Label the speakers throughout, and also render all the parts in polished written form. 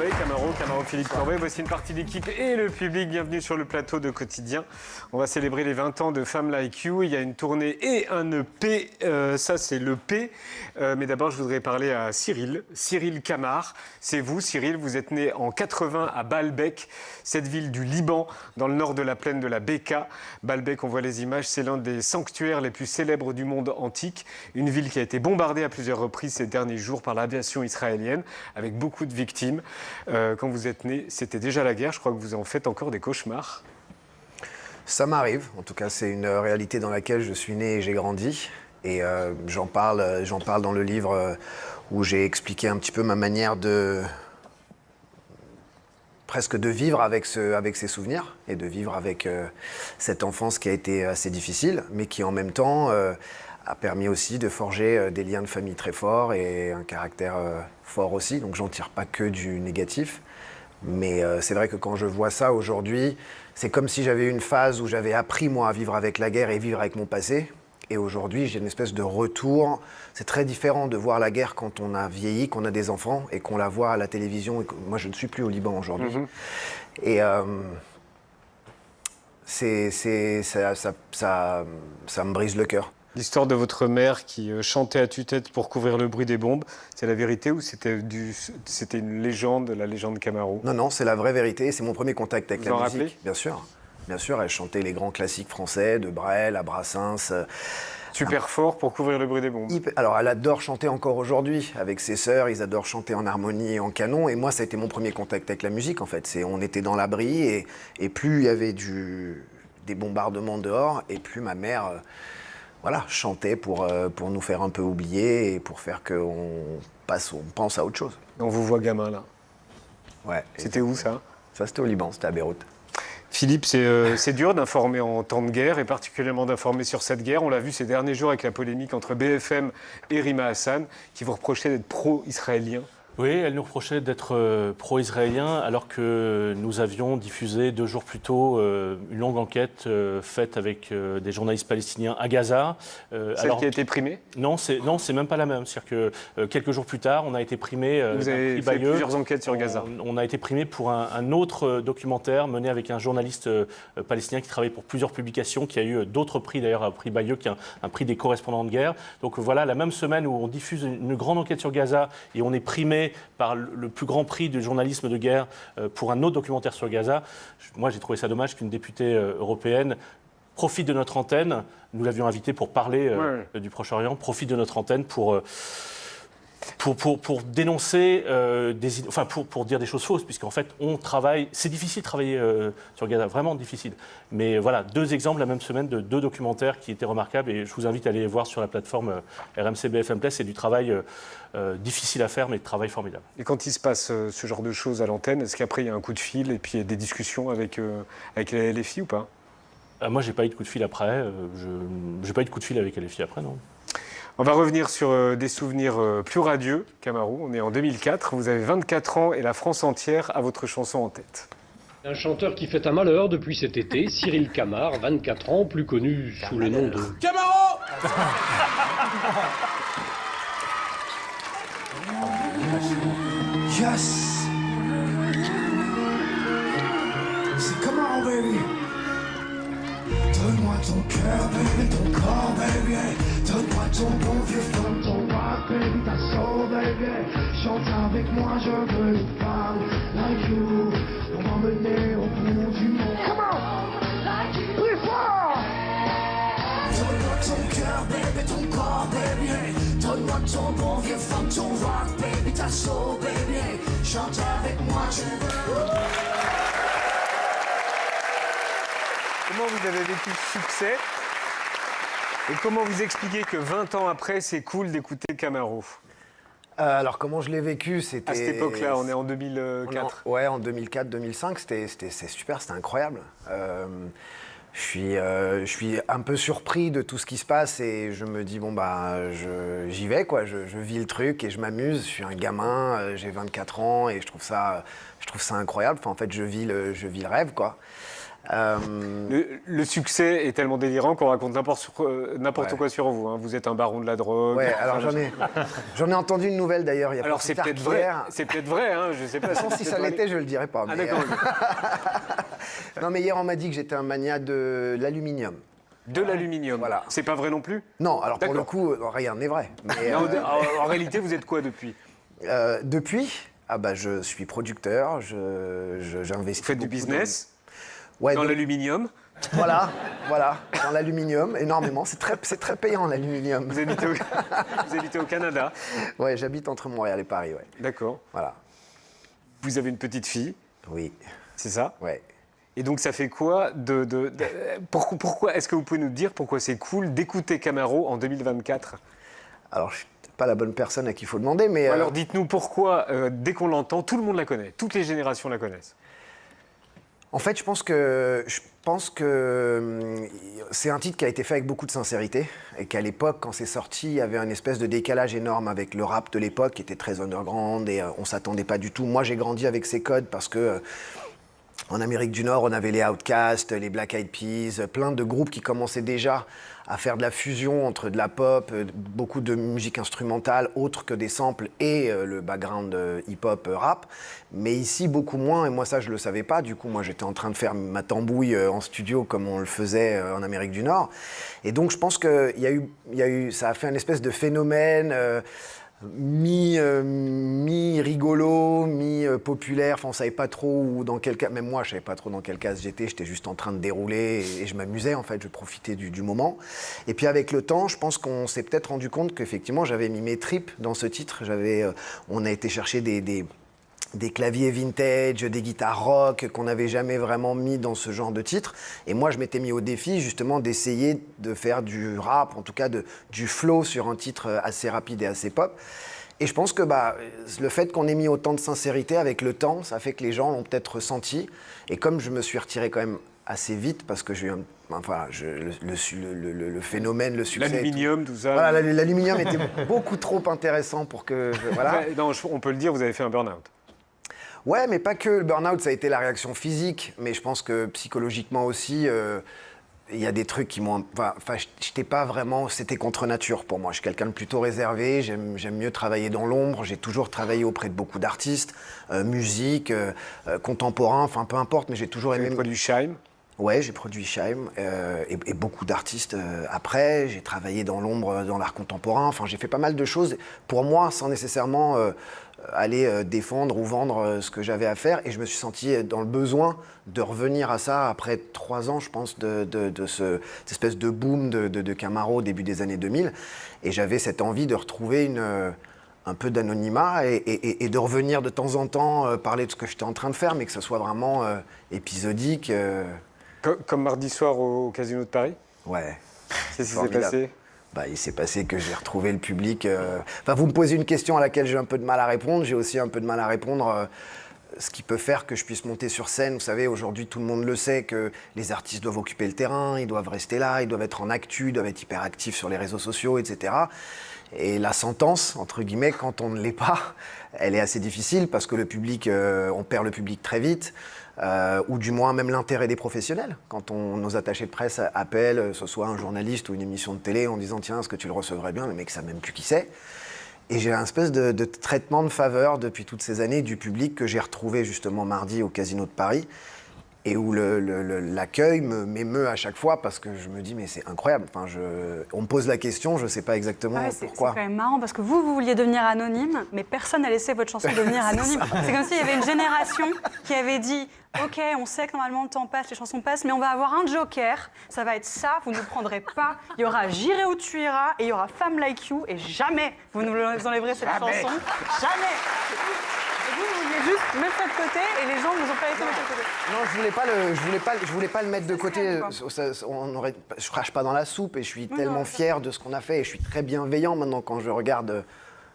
Speaker 1: Corbeil, Camaro, Philippe Corbeil. Voici une partie de l'équipe et le public. Bienvenue sur le plateau de Quotidien. On va célébrer les 20 ans de Femmes Like You. Il y a une tournée et un EP. Ça, c'est l'EP. Mais d'abord, je voudrais parler à Cyril Camar. C'est vous, Cyril. Vous êtes né en 80 à Baalbek, cette ville du Liban, dans le nord de la plaine de la Bekaa. Baalbek, on voit les images, c'est l'un des sanctuaires les plus célèbres du monde antique. Une ville qui a été bombardée à plusieurs reprises ces derniers jours par l'aviation israélienne, avec beaucoup de victimes. Quand vous êtes né, c'était déjà la guerre. Je crois que vous en faites encore des cauchemars.
Speaker 2: Ça m'arrive. En tout cas, c'est une réalité dans laquelle je suis né et j'ai grandi. Et j'en parle dans le livre où j'ai expliqué un petit peu ma manière presque de vivre avec ces souvenirs et de vivre avec cette enfance qui a été assez difficile, mais qui en même temps a permis aussi de forger des liens de famille très forts et un caractère fort aussi. Donc j'en tire pas que du négatif. Mais c'est vrai que quand je vois ça aujourd'hui, c'est comme si j'avais eu une phase où j'avais appris moi à vivre avec la guerre et vivre avec mon passé. Et aujourd'hui, j'ai une espèce de retour. C'est très différent de voir la guerre quand on a vieilli, qu'on a des enfants et qu'on la voit à la télévision. Moi, je ne suis plus au Liban aujourd'hui. Et ça me brise le cœur.
Speaker 1: L'histoire de votre mère qui chantait à tue-tête pour couvrir le bruit des bombes, c'est la vérité ou c'était une légende, la légende Camaro?
Speaker 2: Non, c'est la vraie vérité. C'est mon premier contact avec
Speaker 1: vous
Speaker 2: la
Speaker 1: en
Speaker 2: musique.
Speaker 1: Rappelez
Speaker 2: Bien sûr. Bien sûr, elle chantait les grands classiques français, de Brel à Brassens.
Speaker 1: Super fort pour couvrir le bruit des bombes.
Speaker 2: Alors, elle adore chanter encore aujourd'hui. Avec ses sœurs, ils adorent chanter en harmonie et en canon. Et moi, ça a été mon premier contact avec la musique, en fait. On était dans l'abri et plus il y avait des bombardements dehors, et plus ma mère chantait pour nous faire un peu oublier et pour faire qu'on pense à autre chose.
Speaker 1: On vous voit gamin, là.
Speaker 2: Ouais.
Speaker 1: C'était où, ça?
Speaker 2: Ça, c'était au Liban, c'était à Beyrouth.
Speaker 1: Philippe, c'est dur d'informer en temps de guerre et particulièrement d'informer sur cette guerre. On l'a vu ces derniers jours avec la polémique entre BFM et Rima Hassan qui vous reprochait d'être pro-israélien.
Speaker 3: Oui, elle nous reprochait d'être pro-israélien alors que nous avions diffusé 2 jours plus tôt une longue enquête faite avec des journalistes palestiniens à Gaza.
Speaker 1: Celle qui a été primée?
Speaker 3: Non, c'est même pas la même. C'est-à-dire que quelques jours plus tard, on a été primé.
Speaker 1: Vous avez fait plusieurs enquêtes sur Gaza.
Speaker 3: On a été primé pour un autre documentaire mené avec un journaliste palestinien qui travaille pour plusieurs publications, qui a eu d'autres prix, d'ailleurs, un prix Bayeux, qui est un prix des correspondants de guerre. Donc voilà, la même semaine où on diffuse une grande enquête sur Gaza et on est primé par le plus grand prix du journalisme de guerre pour un autre documentaire sur Gaza. Moi, j'ai trouvé ça dommage qu'une députée européenne profite de notre antenne. Nous l'avions invitée pour parler du Proche-Orient, profite de notre antenne pour dénoncer, pour dire des choses fausses, puisqu'en fait, on travaille. C'est difficile de travailler sur Gaza, vraiment difficile. Mais voilà, 2 exemples la même semaine de 2 documentaires qui étaient remarquables, et je vous invite à aller les voir sur la plateforme RMC BFM Play. C'est du travail difficile à faire, mais de travail formidable.
Speaker 1: Et quand il se passe ce genre de choses à l'antenne, est-ce qu'après il y a un coup de fil et puis il y a des discussions avec la LFI ou pas?
Speaker 3: Moi, j'ai pas eu de coup de fil après. J'ai pas eu de coup de fil avec LFI après, non.
Speaker 1: On va revenir sur des souvenirs plus radieux, Camaro. On est en 2004, vous avez 24 ans et la France entière a votre chanson en tête.
Speaker 4: Un chanteur qui fait un malheur depuis cet été, Cyril Camar, 24 ans, plus connu sous le nom de...
Speaker 5: Camaro.
Speaker 6: Yes. C'est Camaro, baby. Donne-moi ton cœur, baby, ton corps, baby. Donne-moi ton bon vieux fun, ton rock, baby, ta soul, baby. Chante avec moi, je veux une femme like you. Pour m'emmener au bout du monde. Come on! Plus fort! Donne-moi ton cœur, baby, ton corps, baby. Donne-moi ton bon vieux fun, ton rock, baby, ta soul, baby. Chante avec moi, je veux.
Speaker 1: Comment vous avez vécu ce succès? Et comment vous expliquez que 20 ans après, c'est cool d'écouter Camaro?
Speaker 2: Alors, comment je l'ai vécu, c'était...
Speaker 1: À cette époque-là, on est en 2004.
Speaker 2: Ouais, en 2004-2005, c'était super, c'était incroyable. Je suis un peu surpris de tout ce qui se passe et je me dis, j'y vais, quoi. Je vis le truc et je m'amuse. Je suis un gamin, j'ai 24 ans et je trouve ça incroyable. Enfin, en fait, je vis le rêve, quoi.
Speaker 1: Le succès est tellement délirant qu'on raconte n'importe quoi sur vous. Hein. Vous êtes un baron de la drogue.
Speaker 2: Ouais, alors j'en ai entendu une nouvelle d'ailleurs.
Speaker 1: Alors c'est peut-être vrai. C'est peut-être vrai, hein, je sais pas.
Speaker 2: De toute façon, si ça l'était, je le dirais pas.
Speaker 1: Ah
Speaker 2: Mais,
Speaker 1: d'accord.
Speaker 2: non, mais hier, on m'a dit que j'étais un mania de l'aluminium.
Speaker 1: De l'aluminium.
Speaker 2: Voilà.
Speaker 1: C'est pas vrai non plus.
Speaker 2: Non, alors pour le
Speaker 1: D'accord.
Speaker 2: coup, rien n'est vrai. Mais,
Speaker 1: Non, en réalité, vous êtes quoi depuis?
Speaker 2: depuis, je suis producteur, j'investis.
Speaker 1: Vous faites du
Speaker 2: beaucoup
Speaker 1: business
Speaker 2: Ouais,
Speaker 1: dans l'aluminium.
Speaker 2: Voilà, dans l'aluminium, énormément. C'est très payant l'aluminium.
Speaker 1: Vous habitez au Canada.
Speaker 2: Ouais, j'habite entre Montréal et Paris, ouais.
Speaker 1: D'accord.
Speaker 2: Voilà.
Speaker 1: Vous avez une petite fille,
Speaker 2: Oui,
Speaker 1: c'est ça?
Speaker 2: ouais.
Speaker 1: Et donc ça fait quoi pourquoi est-ce que vous pouvez nous dire pourquoi c'est cool d'écouter Camaro en 2024?
Speaker 2: Alors, je suis pas la bonne personne à qui il faut demander, mais...
Speaker 1: Alors dites-nous pourquoi, dès qu'on l'entend, tout le monde la connaît, toutes les générations la connaissent.
Speaker 2: En fait, je pense que c'est un titre qui a été fait avec beaucoup de sincérité et qu'à l'époque, quand c'est sorti, il y avait une espèce de décalage énorme avec le rap de l'époque qui était très underground et on s'attendait pas du tout. Moi, j'ai grandi avec ces codes parce que en Amérique du Nord, on avait les Outkast, les Black Eyed Peas, plein de groupes qui commençaient déjà à faire de la fusion entre de la pop, beaucoup de musique instrumentale, autre que des samples et le background hip-hop rap. Mais ici, beaucoup moins, et moi ça, je ne le savais pas. Du coup, moi, j'étais en train de faire ma tambouille en studio comme on le faisait en Amérique du Nord. Et donc, je pense que ça a fait un espèce de phénomène mi-rigolo, mi-populaire. Enfin, on ne savait pas trop dans quel cas, même moi, je ne savais pas trop dans quel cas j'étais juste en train de dérouler et je m'amusais, en fait, je profitais du moment. Et puis avec le temps, je pense qu'on s'est peut-être rendu compte qu'effectivement, j'avais mis mes tripes dans ce titre. On a été chercher des claviers vintage, des guitares rock qu'on n'avait jamais vraiment mis dans ce genre de titre. Et moi, je m'étais mis au défi justement d'essayer de faire du rap, en tout cas du flow sur un titre assez rapide et assez pop. Et je pense que le fait qu'on ait mis autant de sincérité avec le temps, ça fait que les gens l'ont peut-être ressenti. Et comme je me suis retiré quand même assez vite parce que j'ai eu le phénomène, le succès.
Speaker 1: L'aluminium, tout ça.
Speaker 2: Voilà, l'aluminium était beaucoup trop intéressant pour que... Voilà.
Speaker 1: Non, on peut le dire, vous avez fait un burn-out.
Speaker 2: Ouais, mais pas que. Le burn-out, ça a été la réaction physique, mais je pense que psychologiquement aussi, il y a des trucs qui m'ont... Enfin, j'étais pas vraiment... C'était contre nature pour moi. Je suis quelqu'un de plutôt réservé, j'aime mieux travailler dans l'ombre. J'ai toujours travaillé auprès de beaucoup d'artistes, musique, contemporain, enfin peu importe, mais j'ai toujours aimé...
Speaker 1: Vous avez produit Scheim.
Speaker 2: Ouais, j'ai produit Scheim et beaucoup d'artistes après. J'ai travaillé dans l'ombre, dans l'art contemporain. Enfin, j'ai fait pas mal de choses pour moi sans nécessairement aller défendre ou vendre ce que j'avais à faire. Et je me suis senti dans le besoin de revenir à ça après 3 ans, je pense, de cette espèce de boom de Camaro au début des années 2000. Et j'avais cette envie de retrouver un peu d'anonymat et de revenir de temps en temps parler de ce que j'étais en train de faire, mais que ce soit vraiment épisodique.
Speaker 1: Comme mardi soir au Casino de Paris.
Speaker 2: Ouais.
Speaker 1: Qu'est-ce qui s'est passé?
Speaker 2: Il s'est passé que j'ai retrouvé le public. Enfin, vous me posez une question à laquelle j'ai un peu de mal à répondre. J'ai aussi un peu de mal à répondre. Ce qui peut faire que je puisse monter sur scène. Vous savez, aujourd'hui, tout le monde le sait que les artistes doivent occuper le terrain, ils doivent rester là, ils doivent être en actu, ils doivent être hyper actifs sur les réseaux sociaux, etc. Et la sentence, entre guillemets, quand on ne l'est pas, elle est assez difficile parce que le public, on perd le public très vite. Ou du moins même l'intérêt des professionnels. Quand nos attachés de presse appellent, ce soit un journaliste ou une émission de télé, en disant « Tiens, est-ce que tu le recevrais bien ?» Le mec ne sait même plus qui c'est. Et j'ai un espèce de traitement de faveur depuis toutes ces années du public que j'ai retrouvé justement mardi au Casino de Paris et où l'accueil m'émeut à chaque fois parce que je me dis mais c'est incroyable. Enfin, on me pose la question, je ne sais pas exactement pourquoi.
Speaker 5: C'est quand même marrant parce que vous vouliez devenir anonyme, mais personne n'a laissé votre chanson devenir anonyme. C'est comme s'il y avait une génération qui avait dit ok, on sait que normalement le temps passe, les chansons passent, mais on va avoir un joker, ça va être ça, vous ne nous prendrez pas. Il y aura J'irai où tu iras et il y aura Femme Like You et jamais vous nous enlèverez cette chanson. Jamais. Et vous vouliez juste mettre ça de côté et les gens ne vous ont pas laissé mettre de côté.
Speaker 2: Non, je voulais pas le mettre de côté. Je crache pas dans la soupe et je suis tellement fier de ce qu'on a fait et je suis très bienveillant maintenant quand je regarde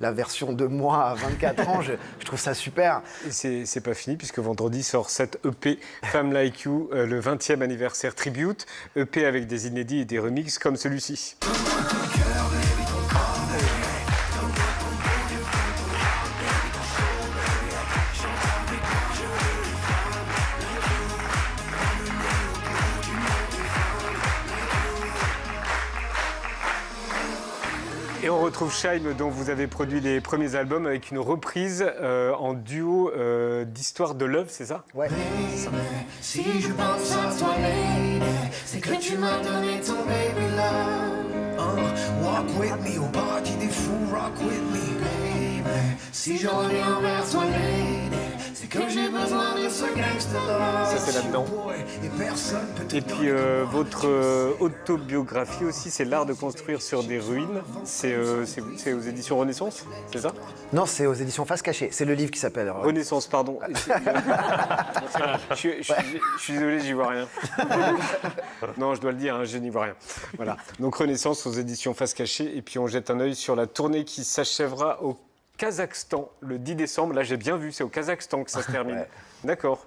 Speaker 2: la version de moi à 24 ans, je trouve ça super.
Speaker 1: Et c'est pas fini puisque vendredi sort cette EP Femme Like You, le 20e anniversaire tribute, EP avec des inédits et des remixes comme celui-ci. retrouve Scheim, dont vous avez produit les premiers albums, avec une reprise en duo d'Histoire de Love, c'est ça?
Speaker 2: Ouais.
Speaker 6: Si je pense à toi, lady, c'est que tu m'as donné ton baby love. Walk with me, au paradis des fous, rock with me, baby. Si je reviens vers toi, lady, c'est que j'ai besoin de ce gangsta love.
Speaker 1: Ça, c'est là-dedans.
Speaker 6: Et personne peut te
Speaker 1: Et puis votre autobiographie aussi, c'est l'art de construire sur des ruines. C'est aux éditions Renaissance, c'est ça?
Speaker 2: Non, c'est aux éditions Face Cachée. C'est le livre qui s'appelle.
Speaker 1: Renaissance, pardon. Je suis désolé, j'y vois rien. Non, je dois le dire, hein, je n'y vois rien. Voilà. Donc Renaissance aux éditions Face Cachée. Et puis on jette un œil sur la tournée qui s'achèvera au Kazakhstan le 10 décembre. Là, j'ai bien vu, c'est au Kazakhstan que ça se termine.
Speaker 2: Ouais.
Speaker 1: D'accord.